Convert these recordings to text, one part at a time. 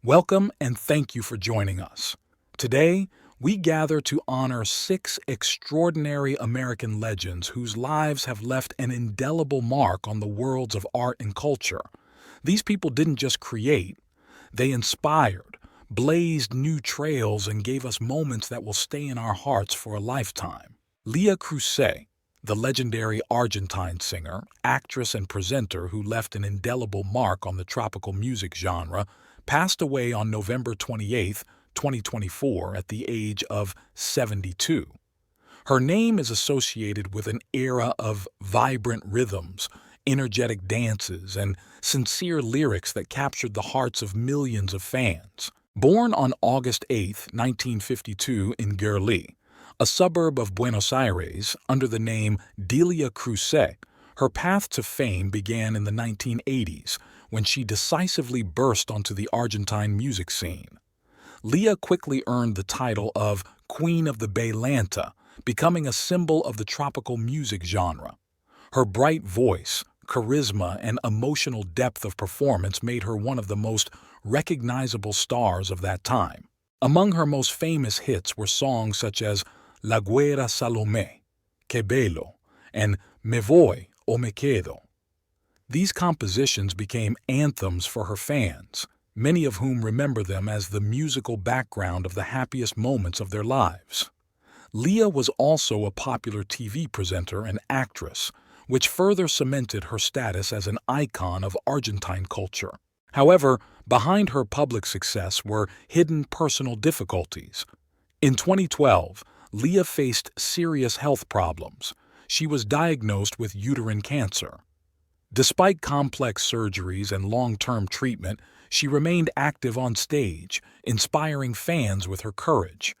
Welcome and thank you for joining us. Today, we gather to honor six extraordinary American legends whose lives have left an indelible mark on the worlds of art and culture. These people didn't just create, they inspired, blazed new trails, and gave us moments that will stay in our hearts for a lifetime. Leah Crusay, the legendary Argentine singer, actress, and presenter who left an indelible mark on the tropical music genre, passed away on November 28, 2024, at the age of 72. Her name is associated with an era of vibrant rhythms, energetic dances, and sincere lyrics that captured the hearts of millions of fans. Born on August 8, 1952, in Gerli, a suburb of Buenos Aires, under the name Delia Crusay, her path to fame began in the 1980s when she decisively burst onto the Argentine music scene. Leah quickly earned the title of Queen of the Bailanta, becoming a symbol of the tropical music genre. Her bright voice, charisma, and emotional depth of performance made her one of the most recognizable stars of that time. Among her most famous hits were songs such as La Guerra Salomé, Que Bello, and Me Voy o Me Quedo. These compositions became anthems for her fans, many of whom remember them as the musical background of the happiest moments of their lives. Leah was also a popular TV presenter and actress, which further cemented her status as an icon of Argentine culture. However, behind her public success were hidden personal difficulties. In 2012, Leah faced serious health problems. She was diagnosed with uterine cancer. Despite complex surgeries and long-term treatment, she remained active on stage, inspiring fans with her courage.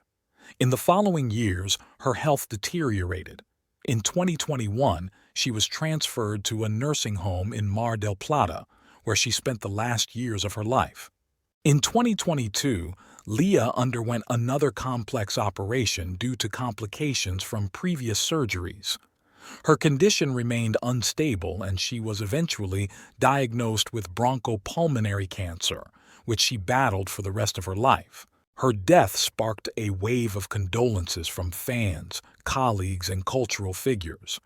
In the following years, her health deteriorated. In 2021, she was transferred to a nursing home in Mar del Plata, where she spent the last years of her life. In 2022, Leah underwent another complex operation due to complications from previous surgeries. Her condition remained unstable, and she was eventually diagnosed with bronchopulmonary cancer, which she battled for the rest of her life. Her death sparked a wave of condolences from fans, colleagues, and cultural figures.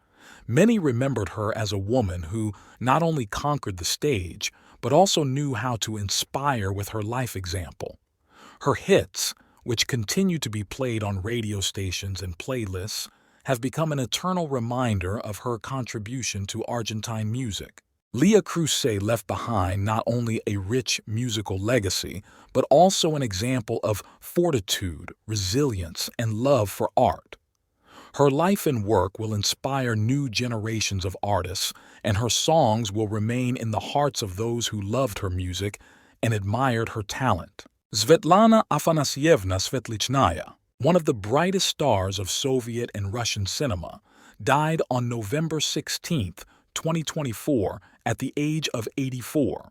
Many remembered her as a woman who not only conquered the stage, but also knew how to inspire with her life example. Her hits, which continue to be played on radio stations and playlists, have become an eternal reminder of her contribution to Argentine music. Leah Crusay left behind not only a rich musical legacy, but also an example of fortitude, resilience, and love for art. Her life and work will inspire new generations of artists, and her songs will remain in the hearts of those who loved her music and admired her talent. Svetlana Afanasyevna Svetlichnaya, one of the brightest stars of Soviet and Russian cinema, died on November 16, 2024, at the age of 84.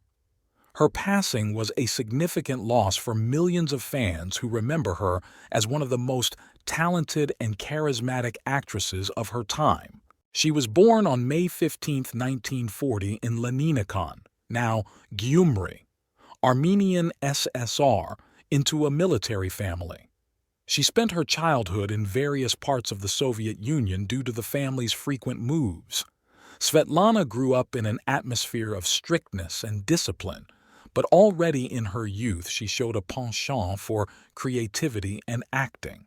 Her passing was a significant loss for millions of fans who remember her as one of the most talented and charismatic actresses of her time. She was born on May 15, 1940, in Leninikon, now Gyumri, Armenian SSR, into a military family. She spent her childhood in various parts of the Soviet Union due to the family's frequent moves. Svetlana grew up in an atmosphere of strictness and discipline, but already in her youth she showed a penchant for creativity and acting.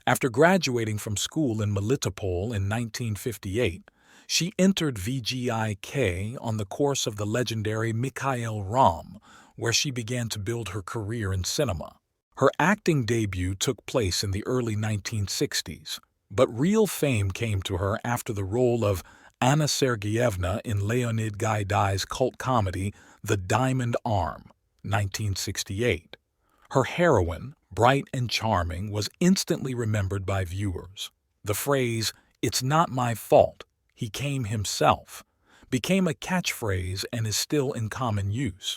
After graduating from school in Melitopol in 1958, she entered VGIK on the course of the legendary Mikhail Rom, where she began to build her career in cinema. Her acting debut took place in the early 1960s, but real fame came to her after the role of Anna Sergeyevna in Leonid Gaidai's cult comedy The Diamond Arm, 1968. Her heroine, bright and charming, was instantly remembered by viewers. The phrase, "It's not my fault, he came himself," became a catchphrase and is still in common use.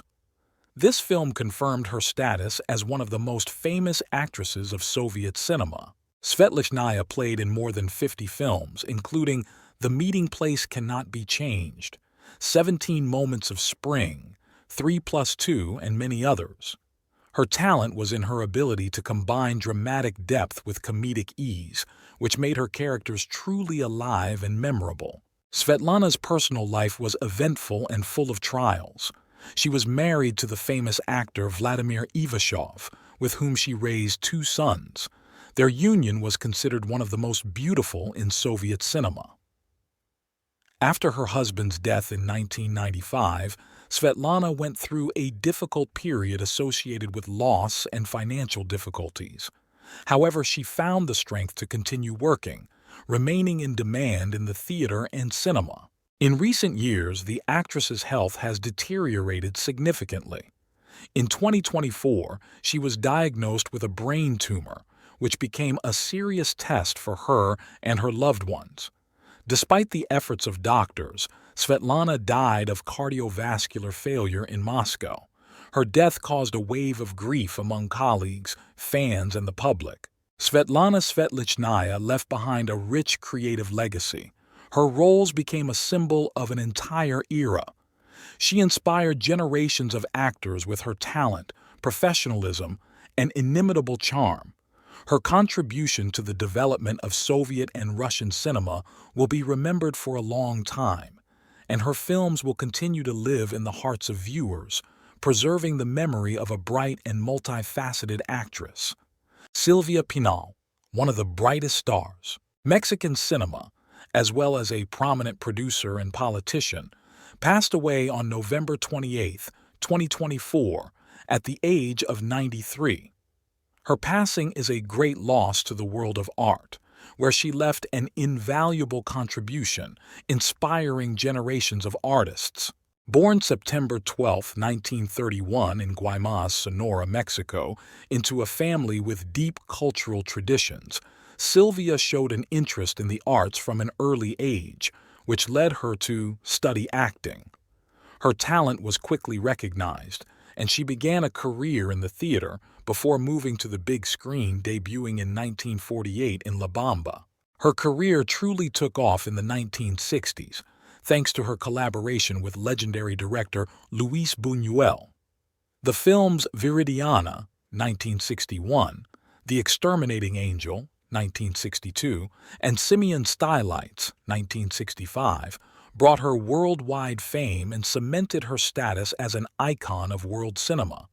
This film confirmed her status as one of the most famous actresses of Soviet cinema. Svetlichnaya played in more than 50 films, including The Meeting Place Cannot Be Changed, 17 Moments of Spring, 3+2, and many others. Her talent was in her ability to combine dramatic depth with comedic ease, which made her characters truly alive and memorable. Svetlana's personal life was eventful and full of trials. She was married to the famous actor Vladimir Ivashov, with whom she raised 2 sons. Their union was considered one of the most beautiful in Soviet cinema. After her husband's death in 1995, Svetlana went through a difficult period associated with loss and financial difficulties. However, she found the strength to continue working, remaining in demand in the theater and cinema. In recent years, the actress's health has deteriorated significantly. In 2024, she was diagnosed with a brain tumor, which became a serious test for her and her loved ones. Despite the efforts of doctors, Svetlana died of cardiovascular failure in Moscow. Her death caused a wave of grief among colleagues, fans, and the public. Svetlana Svetlichnaya left behind a rich creative legacy. Her roles became a symbol of an entire era. She inspired generations of actors with her talent, professionalism, and inimitable charm. Her contribution to the development of Soviet and Russian cinema will be remembered for a long time, and her films will continue to live in the hearts of viewers, preserving the memory of a bright and multifaceted actress. Silvia Pinal, one of the brightest stars, Mexican cinema, as well as a prominent producer and politician, passed away on November 28, 2024, at the age of 93. Her passing is a great loss to the world of art, where she left an invaluable contribution, inspiring generations of artists. Born September 12, 1931 in Guaymas, Sonora, Mexico, into a family with deep cultural traditions, Silvia showed an interest in the arts from an early age, which led her to study acting. Her talent was quickly recognized, and she began a career in the theater before moving to the big screen, debuting in 1948 in La Bamba. Her career truly took off in the 1960s, thanks to her collaboration with legendary director Luis Buñuel. The films Viridiana, 1961, The Exterminating Angel, 1962, and Simian Stylites, 1965, brought her worldwide fame and cemented her status as an icon of world cinema.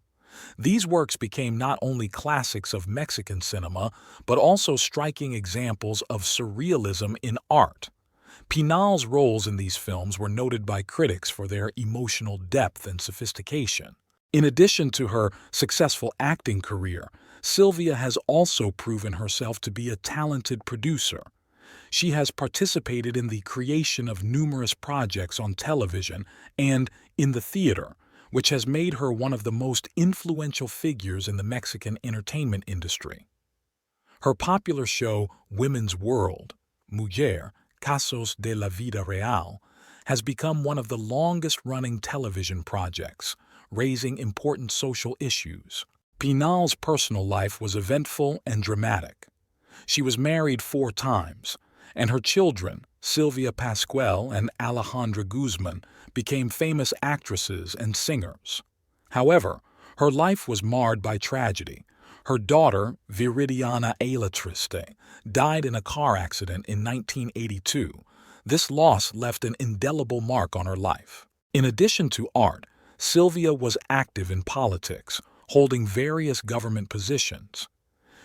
These works became not only classics of Mexican cinema, but also striking examples of surrealism in art. Pinal's roles in these films were noted by critics for their emotional depth and sophistication. In addition to her successful acting career, Silvia has also proven herself to be a talented producer. She has participated in the creation of numerous projects on television and in the theater, which has made her one of the most influential figures in the Mexican entertainment industry. Her popular show, Women's World, Mujer, Casos de la Vida Real, has become one of the longest-running television projects, raising important social issues. Pinal's personal life was eventful and dramatic. She was married 4 times, and her children, Silvia Pascual and Alejandra Guzman, became famous actresses and singers. However, her life was marred by tragedy. Her daughter, Viridiana Alatriste, died in a car accident in 1982. This loss left an indelible mark on her life. In addition to art, Silvia was active in politics, holding various government positions.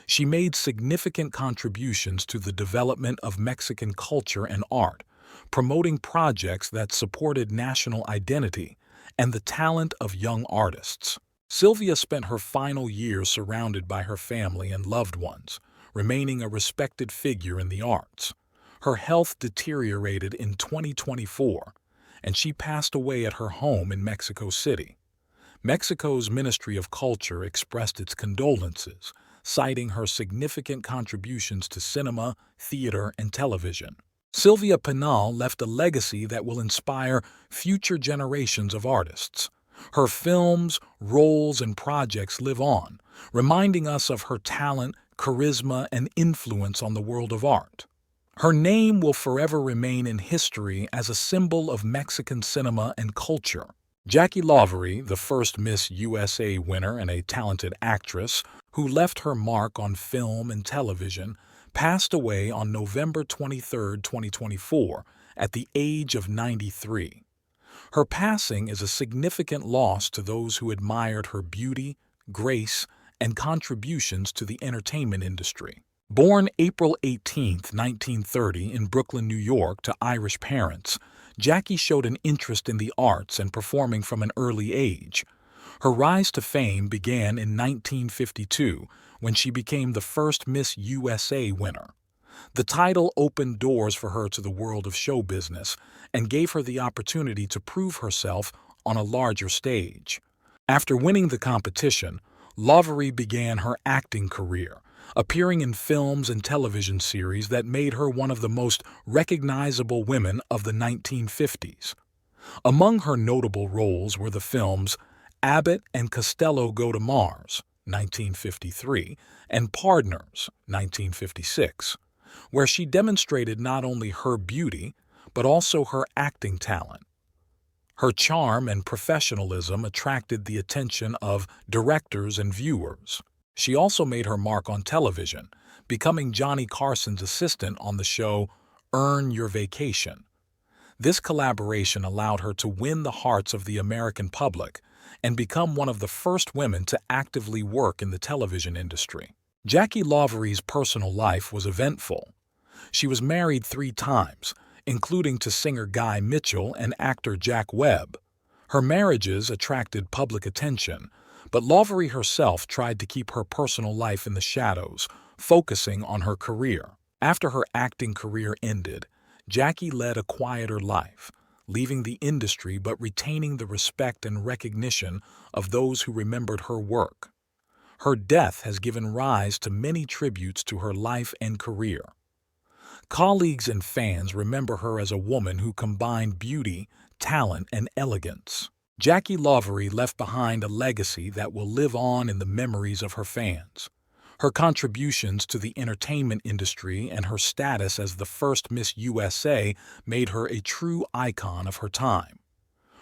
She made significant contributions to the development of Mexican culture and art, promoting projects that supported national identity and the talent of young artists. Silvia spent her final years surrounded by her family and loved ones, remaining a respected figure in the arts. Her health deteriorated in 2024, and she passed away at her home in Mexico City. Mexico's Ministry of Culture expressed its condolences, citing her significant contributions to cinema, theater, and television. Silvia Pinal left a legacy that will inspire future generations of artists. Her films, roles, and projects live on, reminding us of her talent, charisma, and influence on the world of art. Her name will forever remain in history as a symbol of Mexican cinema and culture. Jackie Lavery, the first Miss USA winner and a talented actress who left her mark on film and television, passed away on November 23, 2024, at the age of 93. Her passing is a significant loss to those who admired her beauty, grace, and contributions to the entertainment industry. Born April 18, 1930, in Brooklyn, New York, to Irish parents, Jackie showed an interest in the arts and performing from an early age. Her rise to fame began in 1952 when she became the first Miss USA winner. The title opened doors for her to the world of show business and gave her the opportunity to prove herself on a larger stage. After winning the competition, Lavery began her acting career, appearing in films and television series that made her one of the most recognizable women of the 1950s. Among her notable roles were the films Abbott and Costello Go to Mars, 1953, and Partners, 1956, where she demonstrated not only her beauty, but also her acting talent. Her charm and professionalism attracted the attention of directors and viewers. She also made her mark on television, becoming Johnny Carson's assistant on the show Earn Your Vacation. This collaboration allowed her to win the hearts of the American public and become one of the first women to actively work in the television industry. Jackie Lavery's personal life was eventful. She was married 3 times, including to singer Guy Mitchell and actor Jack Webb. Her marriages attracted public attention, but Lavery herself tried to keep her personal life in the shadows, focusing on her career. After her acting career ended, Jackie led a quieter life, leaving the industry but retaining the respect and recognition of those who remembered her work. Her death has given rise to many tributes to her life and career. Colleagues and fans remember her as a woman who combined beauty, talent, and elegance. Jackie Lavery left behind a legacy that will live on in the memories of her fans. Her contributions to the entertainment industry and her status as the first Miss USA made her a true icon of her time.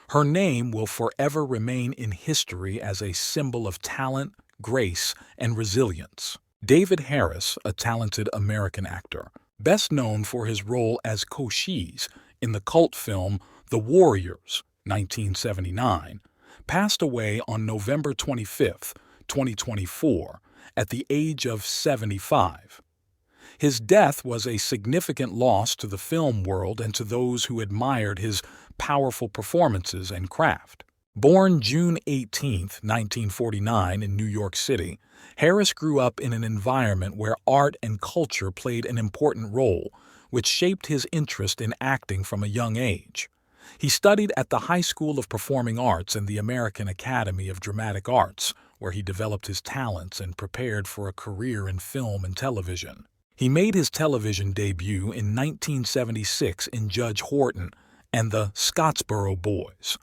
Her name will forever remain in history as a symbol of talent, grace, and resilience. David Harris, a talented American actor, best known for his role as Cochise in the cult film The Warriors, 1979, passed away on November 25, 2024, at the age of 75. His death was a significant loss to the film world and to those who admired his powerful performances and craft. Born June 18, 1949, in New York City, Harris grew up in an environment where art and culture played an important role, which shaped his interest in acting from a young age. He studied at the High School of Performing Arts and the American Academy of Dramatic Arts, where he developed his talents and prepared for a career in film and television. He made his television debut in 1976 in Judge Horton and the Scottsboro Boys.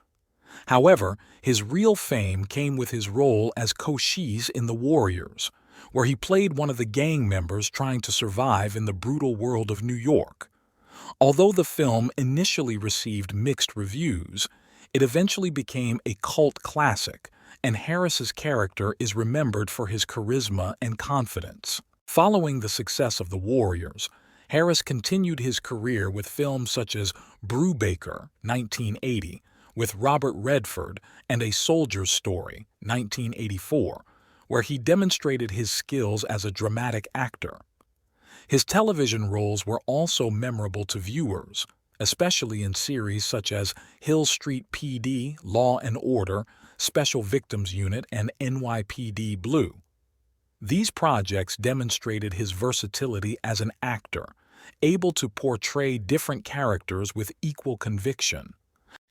However, his real fame came with his role as Cochise in The Warriors, where he played one of the gang members trying to survive in the brutal world of New York. Although the film initially received mixed reviews, it eventually became a cult classic, and Harris's character is remembered for his charisma and confidence. Following the success of The Warriors, Harris continued his career with films such as Brubaker, 1980, with Robert Redford, and A Soldier's Story, 1984, where he demonstrated his skills as a dramatic actor. His television roles were also memorable to viewers, especially in series such as Hill Street PD, Law and Order, Special Victims Unit, and NYPD Blue. These projects demonstrated his versatility as an actor, able to portray different characters with equal conviction.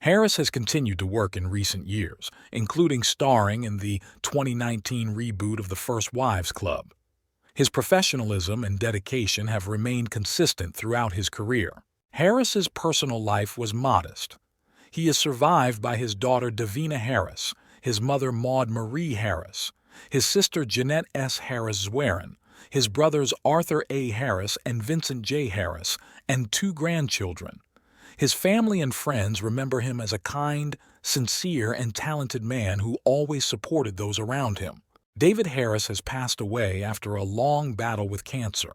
Harris has continued to work in recent years, including starring in the 2019 reboot of The First Wives Club. His professionalism and dedication have remained consistent throughout his career. Harris's personal life was modest. He is survived by his daughter Davina Harris, his mother Maud Marie Harris, his sister Jeanette S. Harris-Zwerin, his brothers Arthur A. Harris and Vincent J. Harris, and 2 grandchildren. His family and friends remember him as a kind, sincere, and talented man who always supported those around him. David Harris has passed away after a long battle with cancer.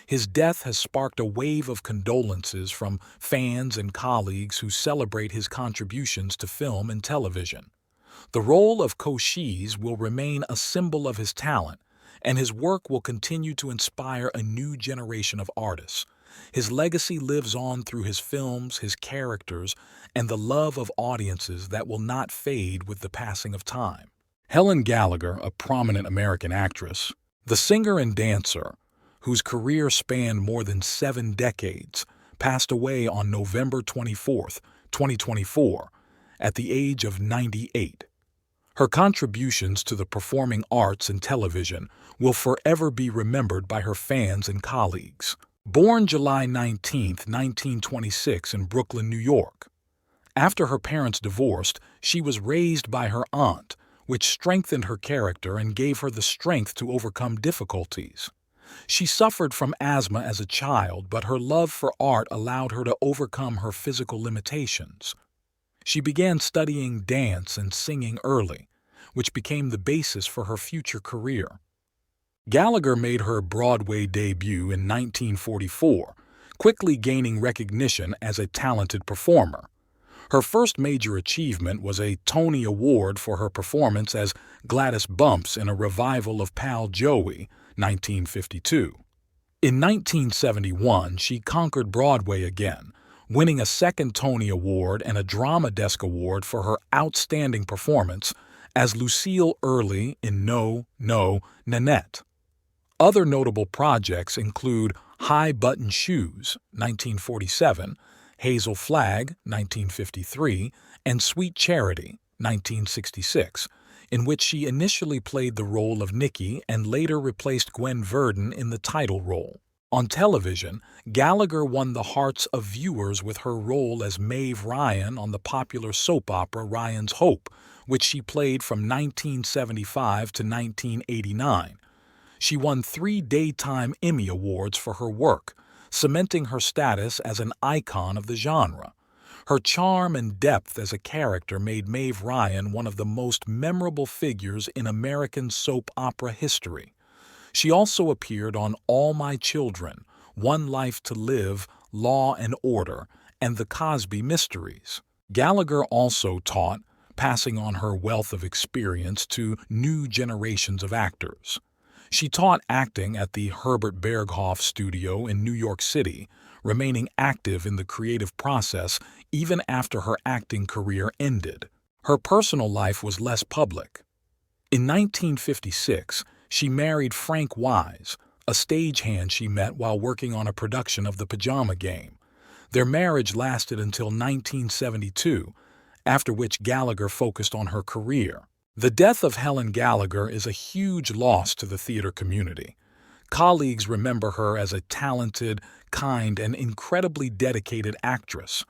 His death has sparked a wave of condolences from fans and colleagues who celebrate his contributions to film and television. The role of Cochise will remain a symbol of his talent, and his work will continue to inspire a new generation of artists. His legacy lives on through his films, his characters, and the love of audiences that will not fade with the passing of time. Helen Gallagher, a prominent American actress, the singer and dancer, whose career spanned more than 7 decades, passed away on November 24, 2024, at the age of 98. Her contributions to the performing arts and television will forever be remembered by her fans and colleagues. Born July 19, 1926 in Brooklyn, New York. After her parents divorced, she was raised by her aunt, which strengthened her character and gave her the strength to overcome difficulties. She suffered from asthma as a child, but her love for art allowed her to overcome her physical limitations. She began studying dance and singing early, which became the basis for her future career. Gallagher made her Broadway debut in 1944, quickly gaining recognition as a talented performer. Her first major achievement was a Tony Award for her performance as Gladys Bumps in a revival of Pal Joey, 1952. In 1971, she conquered Broadway again, winning a second Tony Award and a Drama Desk Award for her outstanding performance as Lucille Early in No, No, Nanette. Other notable projects include High Button Shoes, 1947, Hazel Flag, 1953, and Sweet Charity, 1966, in which she initially played the role of Nikki and later replaced Gwen Verdon in the title role. On television, Gallagher won the hearts of viewers with her role as Maeve Ryan on the popular soap opera Ryan's Hope, which she played from 1975 to 1989. She won 3 Daytime Emmy Awards for her work, cementing her status as an icon of the genre. Her charm and depth as a character made Maeve Ryan one of the most memorable figures in American soap opera history. She also appeared on All My Children, One Life to Live, Law and Order, and The Cosby Mysteries. Gallagher also taught, passing on her wealth of experience to new generations of actors. She taught acting at the Herbert Berghof Studio in New York City, remaining active in the creative process even after her acting career ended. Her personal life was less public. In 1956, she married Frank Wise, a stagehand she met while working on a production of The Pajama Game. Their marriage lasted until 1972, after which Gallagher focused on her career. The death of Helen Gallagher is a huge loss to the theater community. Colleagues remember her as a talented, kind, and incredibly dedicated actress.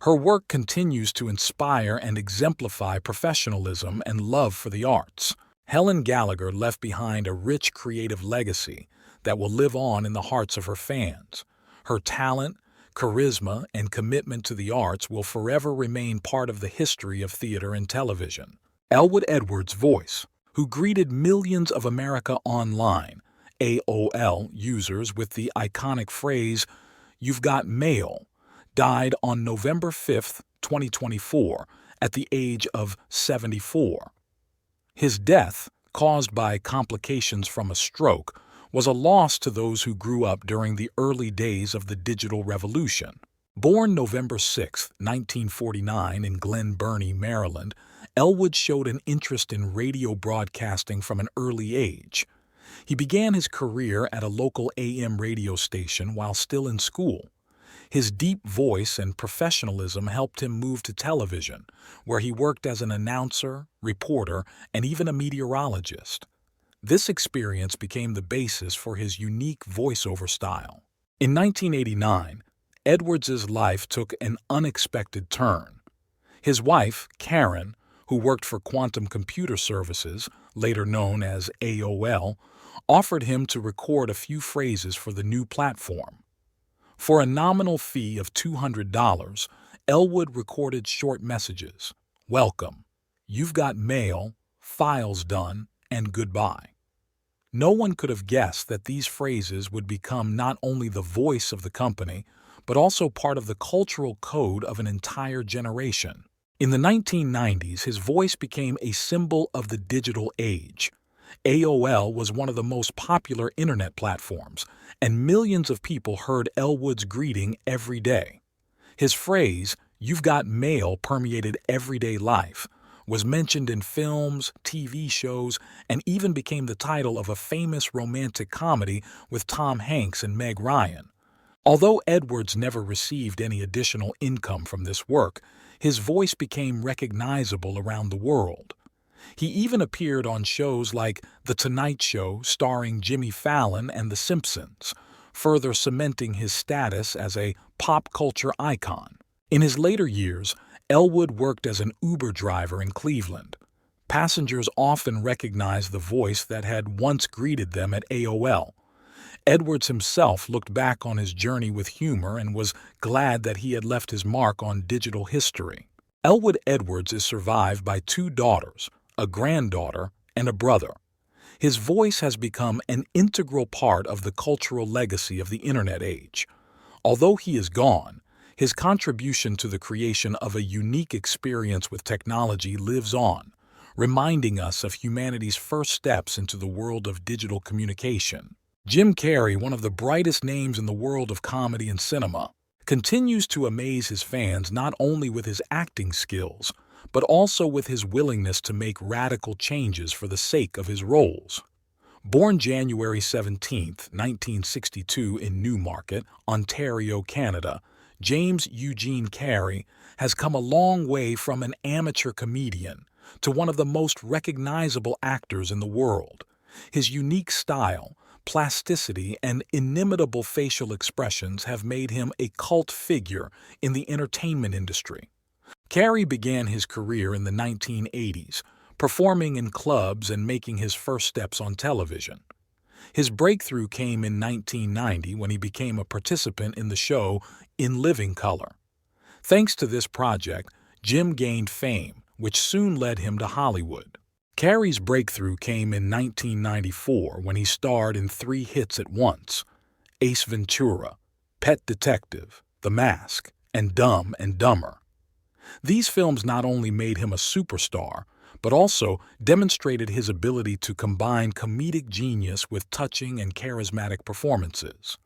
Her work continues to inspire and exemplify professionalism and love for the arts. Helen Gallagher left behind a rich creative legacy that will live on in the hearts of her fans. Her talent, charisma, and commitment to the arts will forever remain part of the history of theater and television. Elwood Edwards' voice, who greeted millions of America Online (AOL) users with the iconic phrase, "You've got mail," died on November 5, 2024, at the age of 74. His death, caused by complications from a stroke, was a loss to those who grew up during the early days of the digital revolution. Born November 6, 1949 in Glen Burnie, Maryland, Elwood showed an interest in radio broadcasting from an early age. He began his career at a local AM radio station while still in school. His deep voice and professionalism helped him move to television, where he worked as an announcer, reporter, and even a meteorologist. This experience became the basis for his unique voiceover style. In 1989, Edwards' life took an unexpected turn. His wife, Karen, who worked for Quantum Computer Services, later known as AOL, offered him to record a few phrases for the new platform. For a nominal fee of $200, Elwood recorded short messages: "Welcome," "You've got mail," "Files done," and "Goodbye." No one could have guessed that these phrases would become not only the voice of the company, but also part of the cultural code of an entire generation. In the 1990s, his voice became a symbol of the digital age. AOL was one of the most popular internet platforms, and millions of people heard Elwood's greeting every day. His phrase, "You've got mail," permeated everyday life, was mentioned in films, TV shows, and even became the title of a famous romantic comedy with Tom Hanks and Meg Ryan. Although Edwards never received any additional income from this work, his voice became recognizable around the world. He even appeared on shows like The Tonight Show starring Jimmy Fallon and The Simpsons, further cementing his status as a pop culture icon. In his later years, Elwood worked as an Uber driver in Cleveland. Passengers often recognized the voice that had once greeted them at AOL. Edwards himself looked back on his journey with humor and was glad that he had left his mark on digital history. Elwood Edwards is survived by 2 daughters, a granddaughter, and a brother. His voice has become an integral part of the cultural legacy of the internet age. Although he is gone, his contribution to the creation of a unique experience with technology lives on, reminding us of humanity's first steps into the world of digital communication. Jim Carrey, one of the brightest names in the world of comedy and cinema, continues to amaze his fans not only with his acting skills, but also with his willingness to make radical changes for the sake of his roles. Born January 17, 1962 in Newmarket, Ontario, Canada, James Eugene Carrey has come a long way from an amateur comedian to one of the most recognizable actors in the world. His unique style, plasticity, and inimitable facial expressions have made him a cult figure in the entertainment industry. Carrey began his career in the 1980s, performing in clubs and making his first steps on television. His breakthrough came in 1990 when he became a participant in the show In Living Color. Thanks to this project, Jim gained fame, which soon led him to Hollywood. Carrey's breakthrough came in 1994 when he starred in 3 hits at once: Ace Ventura, Pet Detective, The Mask, and Dumb and Dumber. These films not only made him a superstar, but also demonstrated his ability to combine comedic genius with touching and charismatic performances.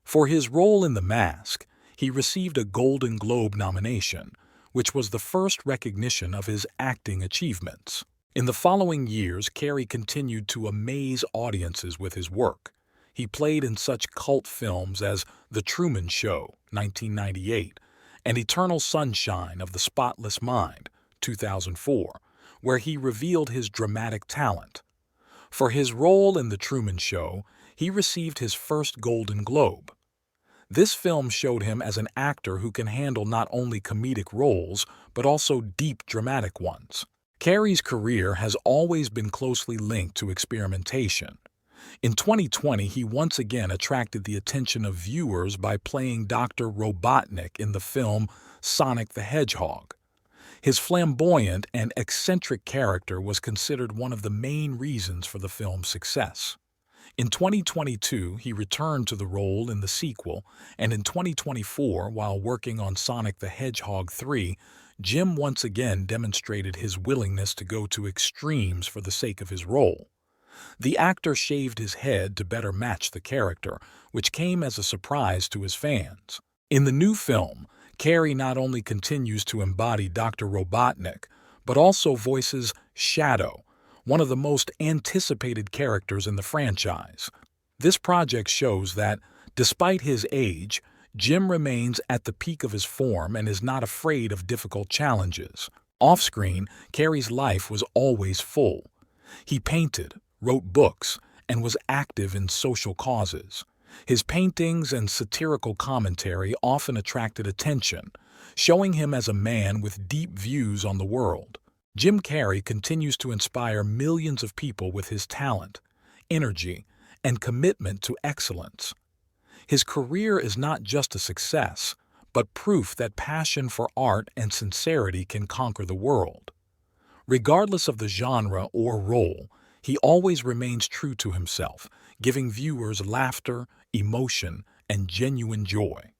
For his role in The Mask, he received a Golden Globe nomination, which was the first recognition of his acting achievements. In the following years, Carrey continued to amaze audiences with his work. He played in such cult films as The Truman Show, 1998, and Eternal Sunshine of the Spotless Mind, 2004, where he revealed his dramatic talent. For his role in The Truman Show, he received his first Golden Globe. This film showed him as an actor who can handle not only comedic roles, but also deep dramatic ones. Carrey's career has always been closely linked to experimentation. In 2020, he once again attracted the attention of viewers by playing Dr. Robotnik in the film Sonic the Hedgehog. His flamboyant and eccentric character was considered one of the main reasons for the film's success. In 2022, he returned to the role in the sequel, and in 2024, while working on Sonic the Hedgehog 3, Jim once again demonstrated his willingness to go to extremes for the sake of his role. The actor shaved his head to better match the character, which came as a surprise to his fans. In the new film, Carrey not only continues to embody Dr. Robotnik, but also voices Shadow, one of the most anticipated characters in the franchise. This project shows that, despite his age, Jim remains at the peak of his form and is not afraid of difficult challenges. Off-screen, Carrey's life was always full. He painted, wrote books, and was active in social causes. His paintings and satirical commentary often attracted attention, showing him as a man with deep views on the world. Jim Carrey continues to inspire millions of people with his talent, energy, and commitment to excellence. His career is not just a success, but proof that passion for art and sincerity can conquer the world. Regardless of the genre or role, he always remains true to himself, giving viewers laughter, emotion, and genuine joy.